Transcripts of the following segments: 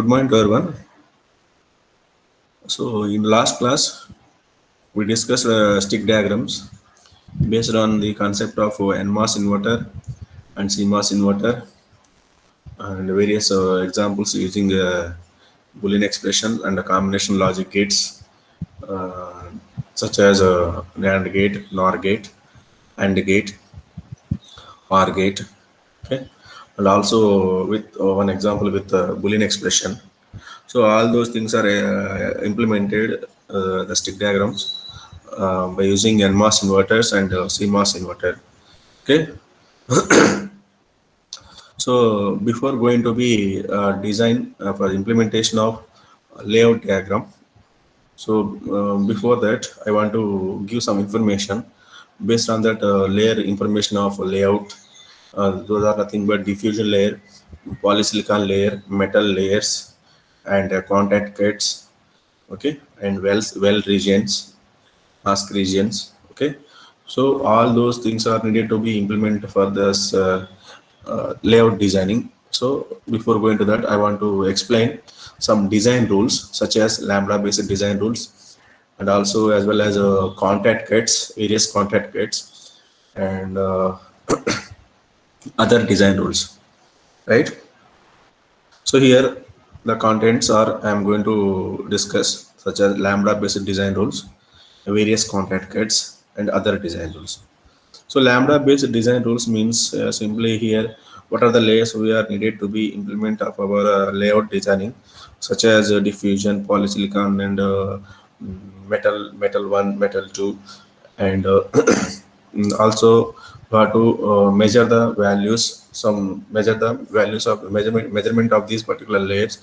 Good morning to everyone. So in last class, we discussed stick diagrams based on the concept of NMOS inverter and CMOS inverter and various examples using Boolean expression and combination logic gates uh, such as NAND gate, NOR gate, AND gate, OR gate. Okay, and also with one example with Boolean expression. So all those things are implemented the stick diagrams by using NMOS inverters and CMOS inverter. Okay, so before going to be design for implementation of layout diagram. So before that, I want to give some information based on that layer information of layout. Those are nothing but diffusion layer, polysilicon layer, metal layers, and contact gates. Okay, and well regions, mask regions. Okay, so all those things are needed to be implemented for this layout designing. So before going to that, I want to explain some design rules such as lambda based design rules, and also as well as contact gates, various contact gates, and other design rules, right? So here the contents are I am going to discuss such as lambda based design rules, various contact gates, and other design rules. So lambda based design rules means simply here what are the layers we are needed to be implement of our layout designing, such as diffusion, polysilicon, and metal one, metal two, and also we have to measure the values. Some measure the values of measurement of these particular layers.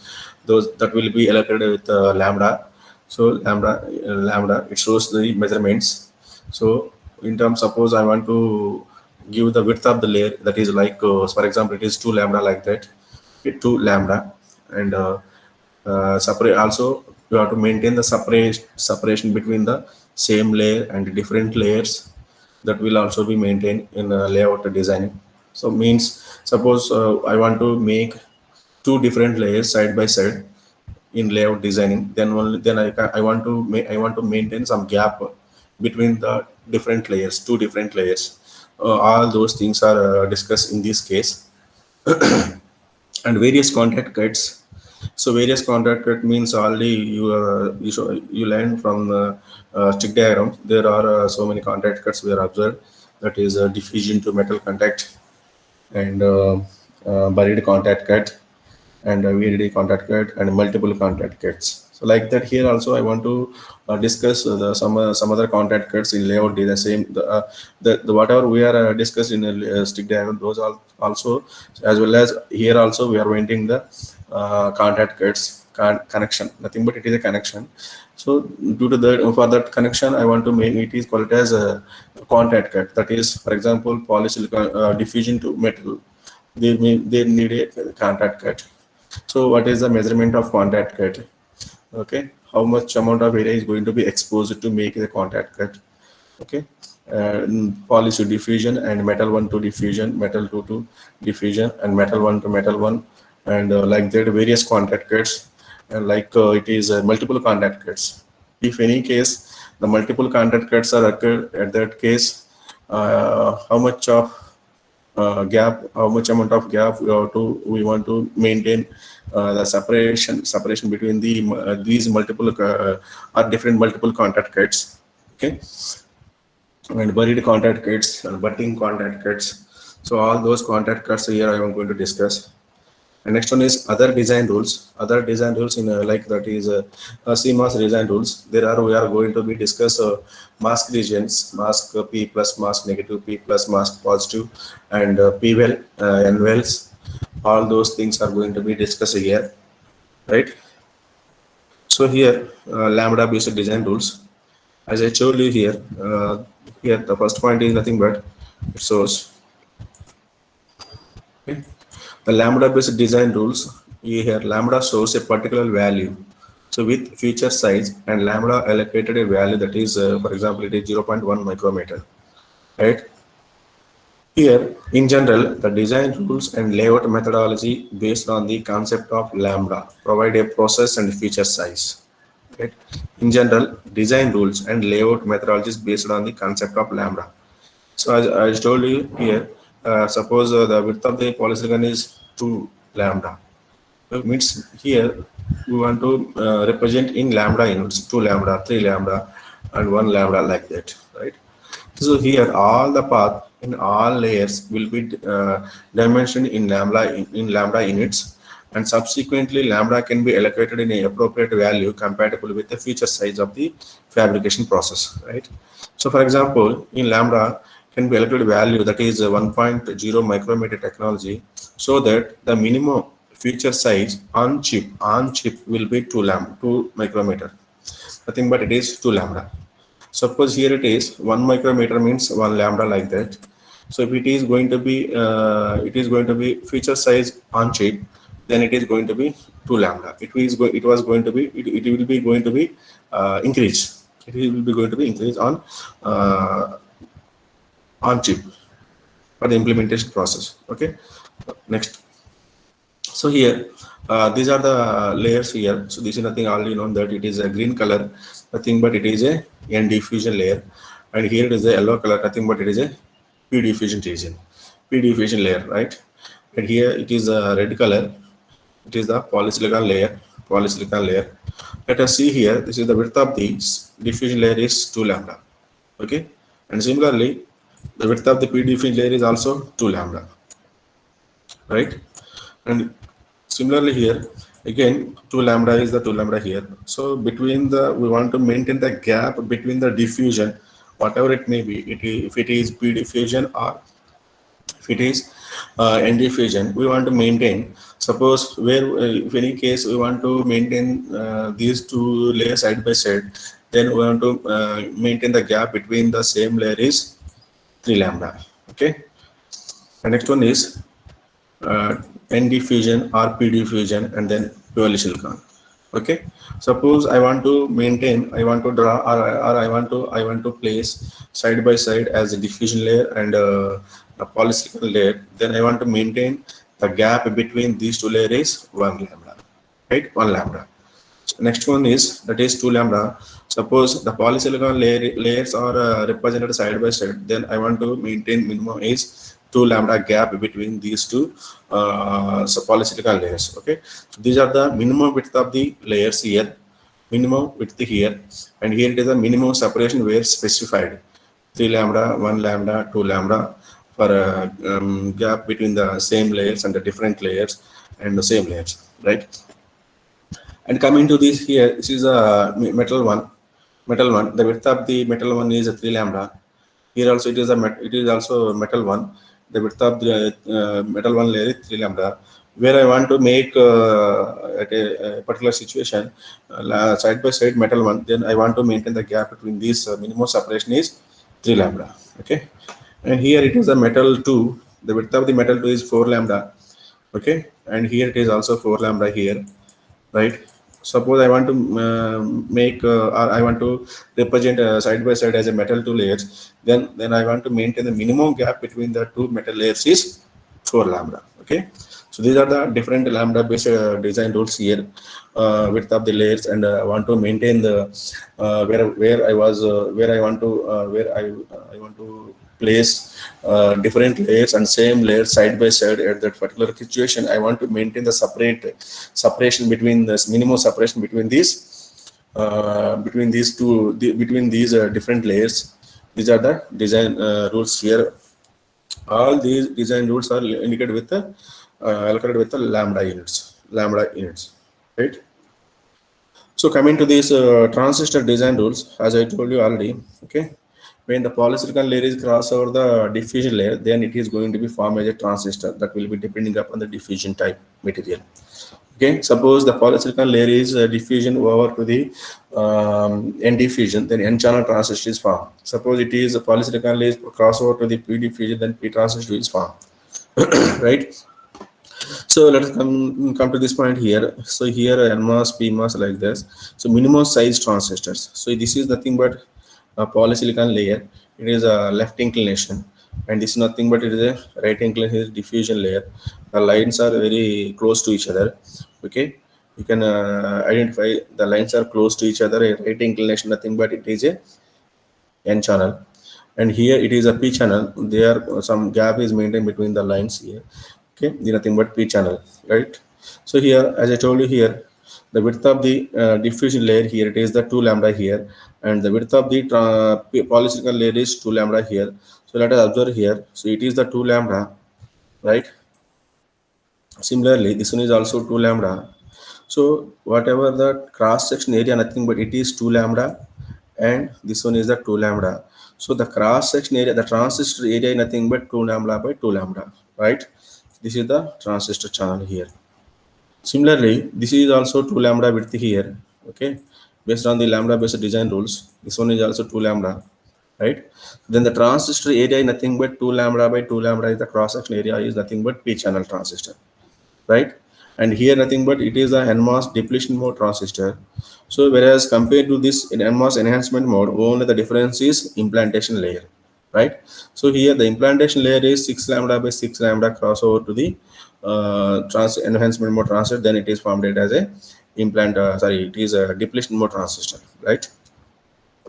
Those that will be allocated with lambda. So lambda it shows the measurements. So in terms, suppose I want to give the width of the layer, that is like for example it is 2 lambda, like that. Okay, 2 lambda, and separate also you have to maintain the separation between the same layer and different layers. That will also be maintained in layout designing. So means, suppose I want to make two different layers side by side in layout designing, then only then I want to I want to maintain some gap between the different layers, two different layers. All those things are discussed in this case. And various contact cuts. So various contact cut means already you learn from the stick diagram. There are so many contact cuts we are observed. That is diffusion to metal contact, and buried contact cut, and VDD contact cut, and multiple contact cuts. So like that, here also I want to discuss some other contact cuts in layout. The same the whatever we are discussed in a stick diagram, those are also, as well as here also we are painting the contact cuts connection. Nothing but it is a connection. So due to that, for that connection, I want to make it is called as a contact cut. That is, for example, polysilicon diffusion to metal. They need a contact cut. So what is the measurement of contact cut? Okay, how much amount of area is going to be exposed to make the contact cut? Okay, poly to diffusion, and metal one to diffusion, metal two to diffusion, and metal one to metal one, and like that various contact cuts, and like it is multiple contact cuts. If any case the multiple contact cuts are occurred, at that case, how much of gap, how much amount of gap we want to maintain the separation between these multiple or different multiple contact cuts. Okay, and buried contact cuts and budding contact cuts. So all those contact cuts here I am going to discuss. And next one is other design rules. Other design rules in like that is CMOS design rules. There are we are going to be discuss mask regions, mask P plus, mask negative, P plus, mask positive, and P well, N wells. All those things are going to be discussed here, right? So here lambda based design rules. As I told you here, here the first point is nothing but it shows. Okay. The lambda based design rules, here lambda shows a particular value. So with feature size and lambda allocated a value that is, for example, it is 0.1 micrometer, right? Here, in general, the design rules and layout methodology based on the concept of lambda provide a process and feature size. Right? In general, design rules and layout methodologies based on the concept of lambda. So as I told you here, suppose the width of the polysilicon is 2 lambda. Means here we want to represent in lambda units, 2 lambda, 3 lambda, and 1 lambda like that, right? So here all the path in all layers will be dimensioned in lambda units, and subsequently lambda can be allocated in a appropriate value compatible with the feature size of the fabrication process, right? So for example, in lambda can be allocated value that is 1.0 micrometer technology, so that the minimum feature size on chip will be 2 micrometer, nothing but it is 2 lambda. Suppose here it is 1 micrometer means 1 lambda like that. So if it is going to be feature size on chip, then it is going to be 2 lambda. It was going to be it will be going to be increased. It will be going to be increased uh, on chip for the implementation process. Okay. Next. So here, these are the layers here. So this is nothing already known that it is a green color, nothing but it is a N diffusion layer, and here it is a yellow color, nothing but it is a P diffusion region, P diffusion layer, right? And here it is a red color. It is the polysilicon layer, polysilicon layer. Let us see here. This is the width of the diffusion layer is 2 lambda. Okay, and similarly, the width of the P diffusion layer is also 2 lambda, right? And similarly here, again, 2 lambda is the 2 lambda here. So between we want to maintain the gap between the diffusion, whatever it may be, if it is P diffusion or if it is N diffusion, we want to maintain. Suppose if any case we want to maintain these two layers side by side, then we want to maintain the gap between the same layer is 3 lambda. Okay. The next one is N diffusion or P diffusion, and then polysilicon. Okay, suppose I want to maintain, I want to draw, or I want to place side by side as a diffusion layer and a polysilicon layer. Then I want to maintain the gap between these two layers is 1 lambda, right? 1 lambda. So next one is that is 2 lambda. Suppose the polysilicon layers are represented side by side, then I want to maintain minimum is 2 lambda gap between these two polysilicon layers. Okay, so these are the minimum width of the layers here, minimum width here, and here it is a minimum separation where specified 3 lambda, 1 lambda, 2 lambda for a gap between the same layers and the different layers and the same layers, right? And coming to this here, this is a metal one. Metal one. The width of the metal one is a 3 lambda. Here also it is also metal one. The width of the metal one layer is 3 lambda. Where I want to make at a particular situation side by side metal one, then I want to maintain the gap between these minimum separation is 3 lambda. Okay, and here it is a metal 2. The width of the metal 2 is 4 lambda. Okay, and here it is also 4 lambda here, right? Suppose I want to make or I want to represent side by side as a metal 2 layers, then I want to maintain the minimum gap between the two metal layers is 4 lambda. Okay, so these are the different lambda based design rules here, width of the layers, and I want to maintain the where I want to place different layers and same layers side by side at that particular situation. I want to maintain the separation between this minimum separation between between these different layers. These are the design rules here. All these design rules are indicated with the allocated with the lambda units, right? So coming to these transistor design rules, as I told you already, okay, when the polysilicon layer is cross over the diffusion layer, then it is going to be formed as a transistor that will be depending upon the diffusion type material. Okay, suppose the polysilicon layer is diffusion over to the N diffusion, then N channel transistor is formed. Suppose it is a polysilicon layer cross over to the P diffusion, then P transistor is formed, right? So let us come to this point here. So here NMOS, PMOS like this. So minimum size transistors. So this is nothing but a polysilicon layer. It is a left inclination. and this is nothing but it is a right inclination diffusion layer. The lines are very close to each other. Okay, you can identify the lines are close to each other. A right inclination nothing but it is a n channel, and here it is a p channel. There some gap is maintained between the lines here. Okay, this nothing but p channel, right? So here, as I told you here, the width of the diffusion layer here, it is the 2 lambda here, and the width of the polysilicon layer is 2 lambda here. So let us observe here. So it is the 2 lambda, right? Similarly, this one is also 2 lambda. So whatever the cross section area, nothing but it is 2 lambda, and this one is the 2 lambda. So the cross section area, the transistor area is nothing but 2 lambda by 2 lambda, right? This is the transistor channel here. Similarly, this is also 2 lambda width here. Okay, based on the lambda based design rules, this one is also 2 lambda, right? Then the transistor area is nothing but 2 lambda by 2 lambda is the cross section area is nothing but p channel transistor, right? And here nothing but it is a NMOS depletion mode transistor. So whereas compared to this in NMOS enhancement mode, only the difference is implantation layer, right? So here the implantation layer is 6 lambda by 6 lambda crossover to the enhancement mode transistor. Then it is formed as a it is a depletion mode transistor, right?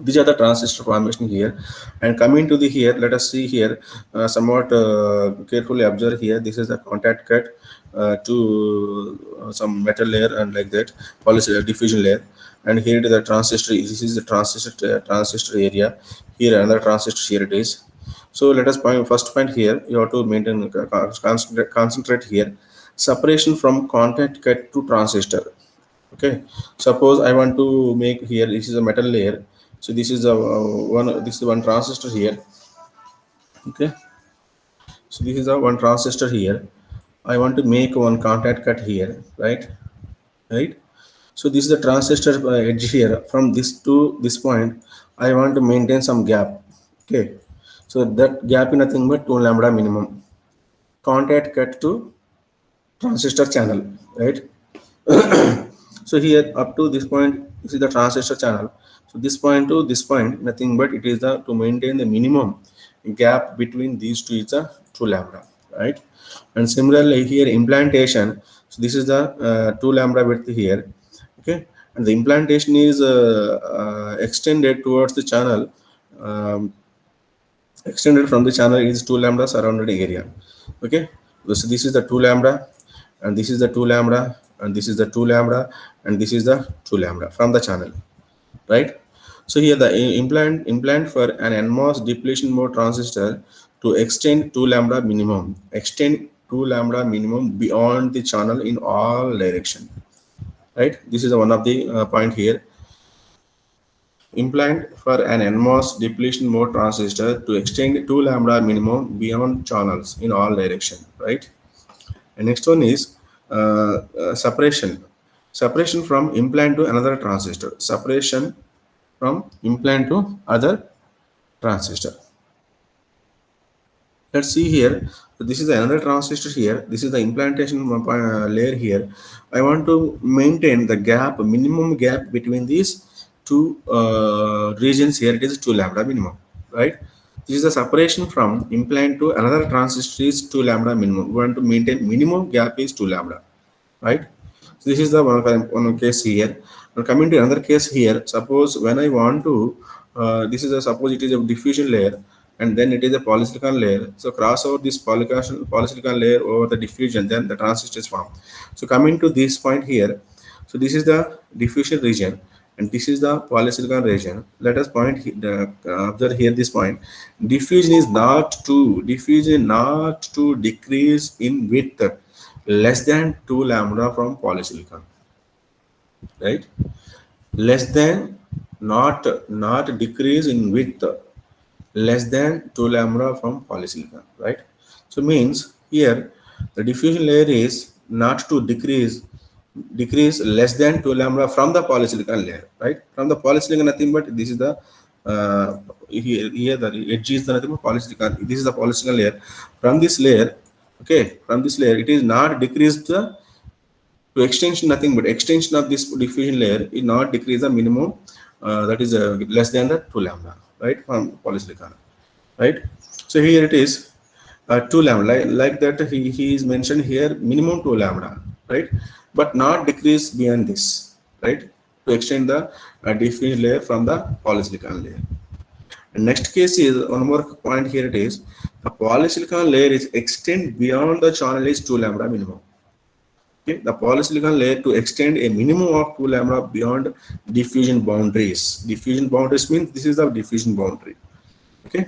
These are the transistor formation here. And coming to the here, let us see here, somewhat carefully observe here. This is the contact cut to some metal layer and like that diffusion layer. And here it is the transistor. This is the transistor area. Here another transistor here it is. So let us first point here. You have to maintain concentrate here. Separation from contact cut to transistor. Okay, suppose I want to make here, this is a metal layer. So this is a this is one transistor here. Okay, so this is a one transistor here. I want to make one contact cut here, right. So this is the transistor edge here. From this to this point, I want to maintain some gap. Okay, so that gap is nothing but 2 lambda minimum. Contact cut to transistor channel, right? So here up to this point, this is the transistor channel. So this point to this point, nothing but it is the to maintain the minimum gap between these two is the 2 lambda, right? And similarly here implantation. So this is the 2 lambda width here. Okay, and the implantation is extended towards the channel. Extended from the channel is 2 lambda surrounded area. Okay, so this is the 2 lambda, and this is the 2 lambda, and this is the 2 lambda, and this is the 2 lambda from the channel, right? So here the implant for an NMOS depletion mode transistor to extend 2 lambda minimum, extend 2 lambda minimum beyond the channel in all direction, right? This is one of the point here. Implant for an NMOS depletion mode transistor to extend 2 lambda minimum beyond channels in all direction, right? And next one is separation. Separation from implant to another transistor. Separation from implant to other transistor. Let's see here. So this is another transistor here. This is the implantation layer here. I want to maintain the gap, minimum gap between these two regions here. It is 2 lambda minimum, right? This is the separation from implant to another transistor is 2 lambda minimum. We want to maintain minimum gap is 2 lambda, right? So this is the one case here. Now coming to another case here, suppose when I want to, this is a suppose it is a diffusion layer, and then it is a polysilicon layer. So cross over this polysilicon layer over the diffusion, then the transistor is formed. So coming to this point here, so this is the diffusion region, and this is the polysilicon region. Let us point observe here this point. Diffusion is not to decrease in width less than 2 lambda from polysilicon, right? Less than, not decrease in width less than 2 lambda from polysilicon, right? So means here the diffusion layer is not to decrease less than 2 lambda from the polysilicon layer, right? From the polysilicon nothing but this is the here the edge is the nothing but polysilicon. This is the polysilicon layer. From this layer, okay, from this layer it is not decreased to extension, nothing but extension of this diffusion layer is not decrease the minimum that is less than the 2 lambda, right, from polysilicon, right? So here it is 2 lambda, like that he is mentioned here minimum 2 lambda, right? But not decrease beyond this, right? To extend the diffusion layer from the polysilicon layer. And next case is one more point here. It is the polysilicon layer is extend beyond the channel is 2 lambda minimum. Okay, the polysilicon layer to extend a minimum of 2 lambda beyond diffusion boundaries. Diffusion boundaries means this is the diffusion boundary. Okay,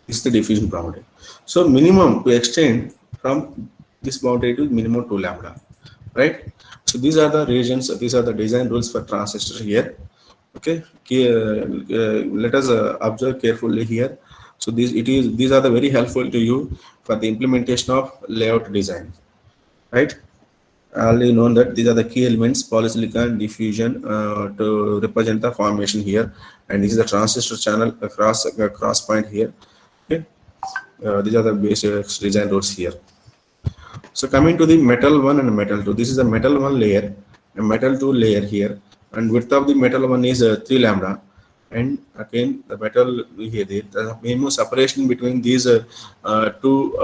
this is the diffusion boundary. So minimum to extend from this boundary to minimum 2 lambda, right? So these are the regions, these are the design rules for transistor here. Okay, let us observe carefully here. So these are the very helpful to you for the implementation of layout design, right? Already known that these are the key elements: polysilicon, diffusion, to represent the formation here, and this is the transistor channel cross point here. Okay, these are the basic design rules here. So coming to the metal 1 and metal 2, this is a metal 1 layer and metal 2 layer here, and width of the metal 1 is 3 lambda, and again the metal here, the minimum separation between these two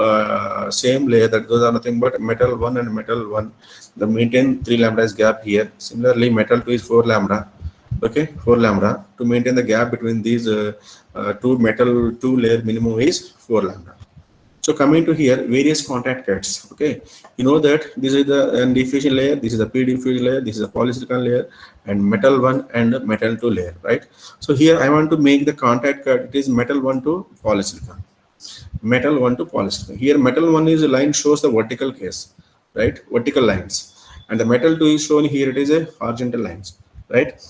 same layer, that those are nothing but metal 1 and metal 1, the maintain 3 lambda is gap here. Similarly metal 2 is 4 lambda. Okay, 4 lambda. To maintain the gap between these two metal 2 layer, minimum is 4 lambda. So coming to here, various contact cuts. Okay, you know that this is the N diffusion layer, this is a P diffusion layer, this is a polysilicon layer, and metal 1 and metal 2 layer, right? So here I want to make the contact cut. It is metal 1 to polysilicon, metal 1 to polysilicon. Here metal 1 is a line shows the vertical case, right? Vertical lines, and the metal 2 is shown here. It is a horizontal lines, right?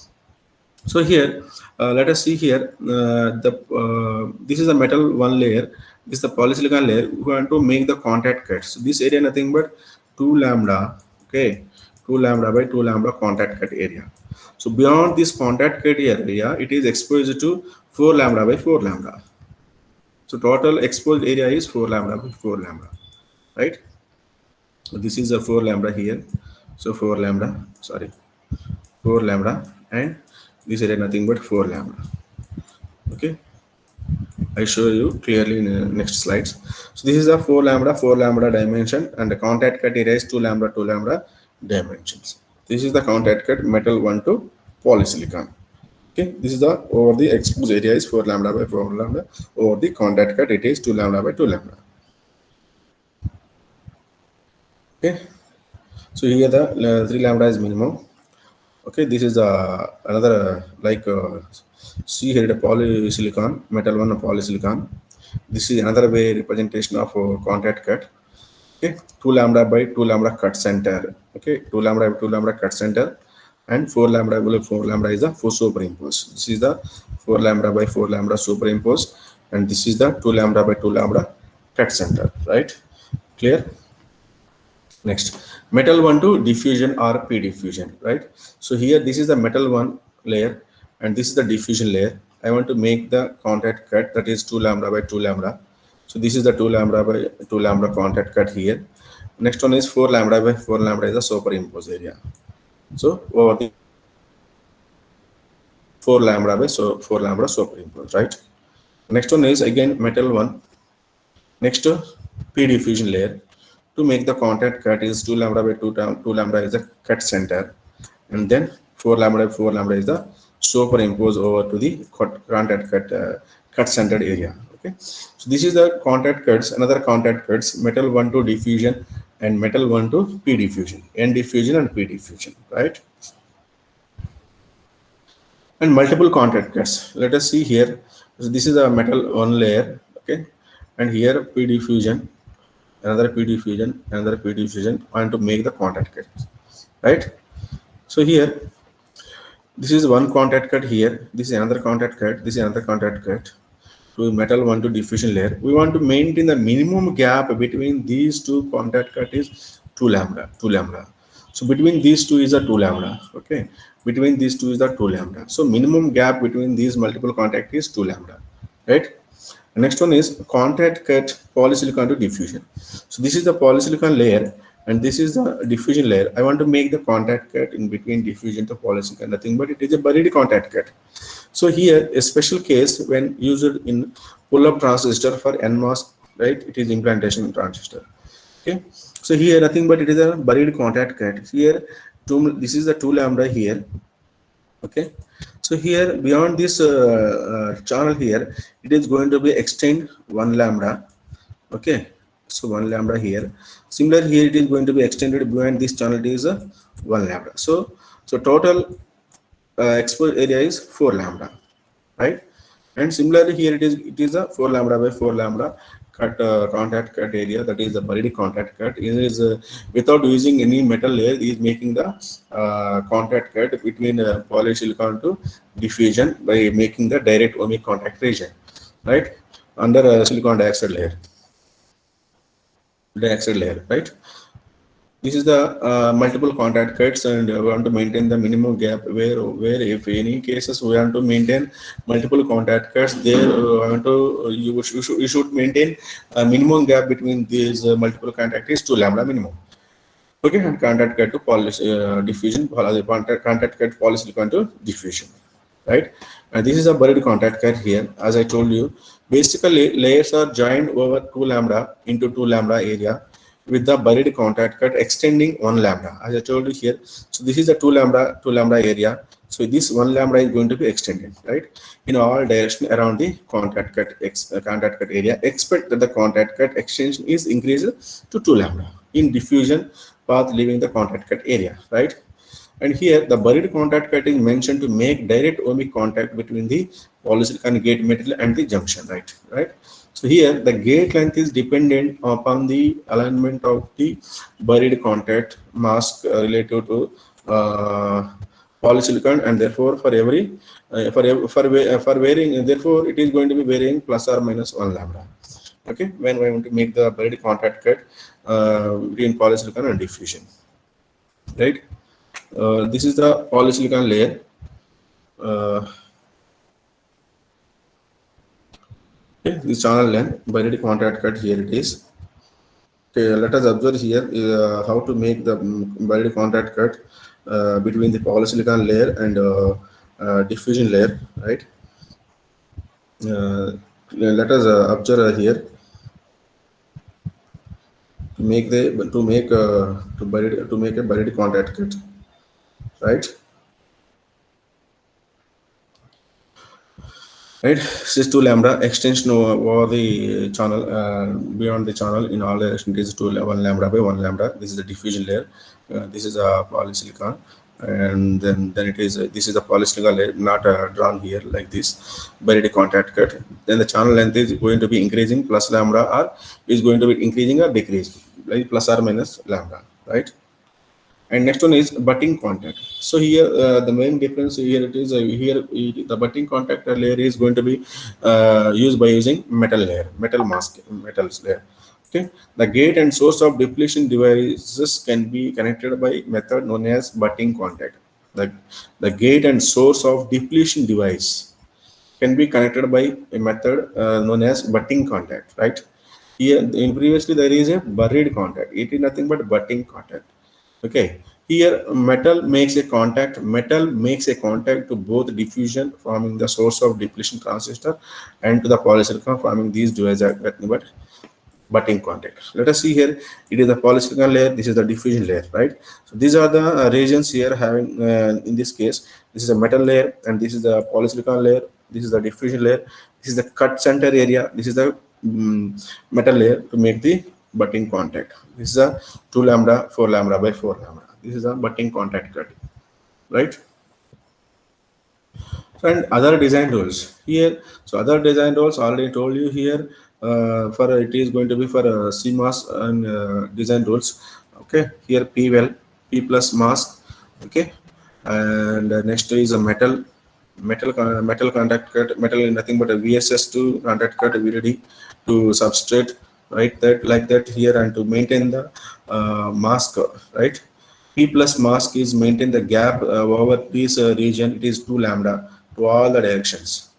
So here let us see here this is a metal 1 layer, this is the polysilicon layer. We want to make the contact cut. So this area nothing but 2 lambda. Okay, 2 lambda by 2 lambda contact cut area. So beyond this contact cut area, it is exposed to 4 lambda by 4 lambda. So total exposed area is 4 lambda by 4 lambda, right? So this is a 4 lambda here. So 4 lambda, sorry, 4 lambda, and this area nothing but 4 lambda. Okay, I show you clearly in the next slides. So this is a 4 lambda dimension, and the contact cut area is 2 lambda dimensions. This is the contact cut metal 1 to polysilicon. Okay, this is the over the exposed area is 4 lambda by 4 lambda. Over the contact cut it is 2 lambda by 2 lambda. Okay, so here the 3 lambda is minimum. Okay, this is another like see here the polysilicon, metal 1 polysilicon. This is another way representation of contact cut. Okay, 2 lambda by 2 lambda cut center. Okay, 2 lambda by 2 lambda cut center, and 4 lambda by 4 lambda is the superimposed. This is the 4 lambda by 4 lambda superimposed, and this is the 2 lambda by 2 lambda cut center, right? Clear? Next, metal 1 to diffusion or P diffusion, right? So here this is the metal 1 layer, and this is the diffusion layer. I want to make the contact cut, that is 2 lambda by 2 lambda. So this is the 2 lambda by 2 lambda contact cut here. Next one is 4 lambda by 4 lambda is the superimposed area. So over the 4 lambda by 4 lambda superimposed, right? Next one is again metal 1. Next P diffusion layer. To make the contact cut is 2 lambda by 2 lambda is the cut center, and then 4 lambda by 4 lambda is the superimposed over to the contact cut centered area. Okay, so this is the contact cuts. Another contact cuts, metal 1 to diffusion and metal 1 to P diffusion, N diffusion and P diffusion, right? And multiple contact cuts. Let us see here. So this is a metal 1 layer. Okay, and here P diffusion, another P diffusion, another P diffusion. I want to make the contact cut, right? So here this is one contact cut here, this is another contact cut, this is another contact cut to metal 1 to diffusion layer. We want to maintain the minimum gap between these two contact cut is 2 lambda. So between these two is a 2 lambda. Okay, between these two is the 2 lambda. So minimum gap between these multiple contact is 2 lambda, right? The next one is contact cut polysilicon to diffusion. So this is the polysilicon layer, and this is the diffusion layer. I want to make the contact cut in between diffusion to polysilicon, nothing but it is a buried contact cut. So here a special case when used in pull-up transistor for NMOS, right? It is implantation transistor. Okay, so here nothing but it is a buried contact cut. Here this is the 2 lambda here. Okay, so here beyond this channel here, it is going to be extend 1 lambda. Okay, so 1 lambda here. Similar here, it is going to be extended beyond this channel. It is a 1 lambda. So total exposed area is 4 lambda, right? And similarly here it is a 4 lambda by 4 lambda cut contact cut area, that is the buried contact cut. It is without using any metal layer, is making the contact cut between polysilicon to diffusion by making the direct ohmic contact region, right, under silicon dioxide layer, right? This is the multiple contact cuts, and we want to maintain the minimum gap where if any cases we want to maintain multiple contact cuts, there want to you should maintain a minimum gap between these multiple contact is 2 lambda minimum. Okay, and contact cut to diffusion, contact cut polysilicon to diffusion, right? And this is a buried contact cut here. As I told you, basically layers are joined over 2 lambda into 2 lambda area with the buried contact cut extending 1 lambda, as I told you here. So this is the 2 lambda area. So this 1 lambda is going to be extended, right, in all direction around the contact cut area. Expect that the contact cut extension is increased to 2 lambda in diffusion path leaving the contact cut area, right? And here the buried contact cut is mentioned to make direct ohmic contact between the polysilicon gate metal and the junction, right? So here the gate length is dependent upon the alignment of the buried contact mask relative to polysilicon, and therefore for every for varying, therefore it is going to be varying plus or minus 1 lambda. Okay, when we want to make the buried contact cut between polysilicon and diffusion, right? This is the polysilicon layer. Okay, this channel length buried contact cut, here it is. Okay, let us observe here how to make the buried contact cut between the polysilicon layer and diffusion layer, right? Let us observe here to make a buried contact cut, right? Right, this is 2 lambda extension over the channel, beyond the channel in all direction. It is 1 lambda by 1 lambda. This is the diffusion layer. This is a polysilicon, and then it is this is the polysilicon layer, not drawn here like this, buried contact cut. Then the channel length is going to be increasing plus lambda, or is going to be increasing or decreasing, like plus or minus lambda, right? And next one is butting contact. So here the main difference here, it is the butting contact layer is going to be used by using metal layer, metals layer. Okay, the gate and source of depletion devices can be connected by method known as butting contact. The gate and source of depletion device can be connected by a method known as butting contact, right? Here in previously there is a buried contact. It is nothing but butting contact. Okay, here metal makes a contact to both diffusion forming the source of depletion transistor and to the polysilicon forming these devices are nothing but butting contact. Let us see here, it is the polysilicon layer, this is the diffusion layer, right? So these are the regions here having in this case, this is a metal layer, and this is the polysilicon layer, this is the diffusion layer, this is the cut center area, this is the metal layer to make the butting contact. This is a 2 lambda, 4 lambda by 4 lambda. This is a butting contact cut, right? And other design rules here. So other design rules already told you here. For it is going to be for CMOS and design rules. Okay, here P plus mask. Okay, and next is a metal contact cut. Metal is nothing but a VSS2 contact cut VDD to substrate, right? That like that here, and to maintain the mask, right? P plus mask is maintain the gap over this region. It is 2 lambda to all the directions.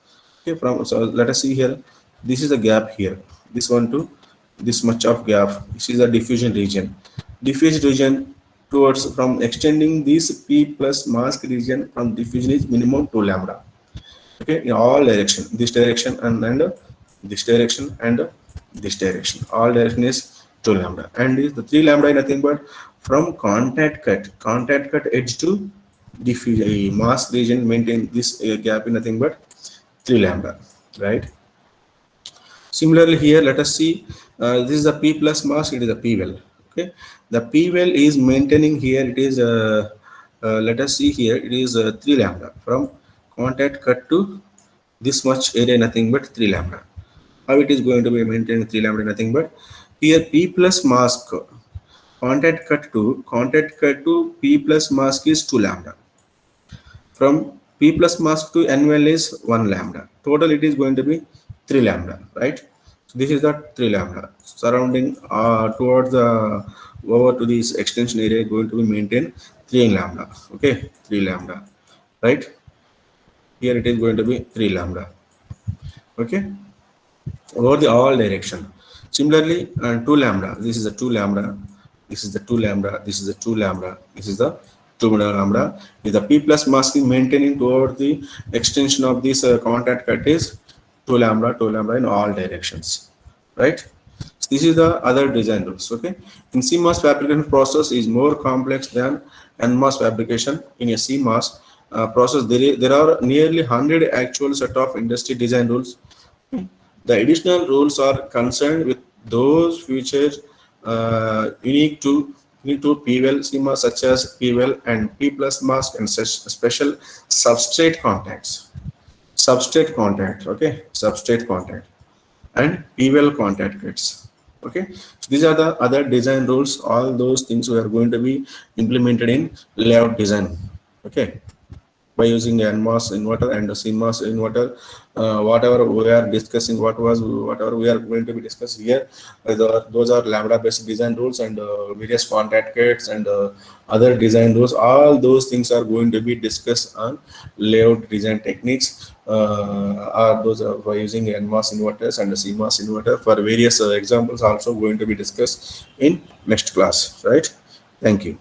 Okay, so let us see here. This is the gap here. This one to this much of gap. This is the diffusion region. Diffusion region towards from extending this P plus mask region from diffusion is minimum 2 lambda. Okay, in all direction, this direction and this direction and this direction. All direction is 2 lambda, and is the 3 lambda is nothing but from contact cut edge to the mask region. Maintain this gap is nothing but 3 lambda, right? Similarly, here let us see, this is the P plus mask, it is a P well. Okay, the P well is maintaining here, it is let us see here, it is 3 lambda from contact cut to this much area, nothing but 3 lambda. How it is going to be maintained 3 lambda, nothing but here P plus mask contact cut to P plus mask is 2 lambda. From P plus mask to N well is 1 lambda. Total it is going to be 3 lambda, right? So this is the 3 lambda. Surrounding towards the over to this extension area going to be maintained 3 lambda. Okay, 3 lambda, right? Here it is going to be 3 lambda. Okay, over the all direction. Similarly, 2 lambda. This is the 2 lambda. This is the 2 lambda. This is the 2 lambda. This is the 2 lambda. If the P plus mask is maintaining toward the extension of this contact cut is 2 lambda in all directions, right? So this is the other design rules. Okay, in CMOS fabrication process is more complex than NMOS fabrication. In a CMOS process, there are nearly 100 actual set of industry design rules. The additional rules are concerned with those features unique to P-well CMOS, such as P-well and P plus mask and special substrate contacts. Okay, substrate contact and P-well contact kits. Okay, so these are the other design rules. All those things we are going to be implemented in layout design. Okay, by using the NMOS inverter and the CMOS inverter, whatever we are discussing, whatever we are going to be discussing here, those are lambda based design rules and various contact kits and other design rules. All those things are going to be discussed on layout design techniques. Are those by using NMOS inverters and the CMOS inverter. For various examples also going to be discussed in next class, right? Thank you.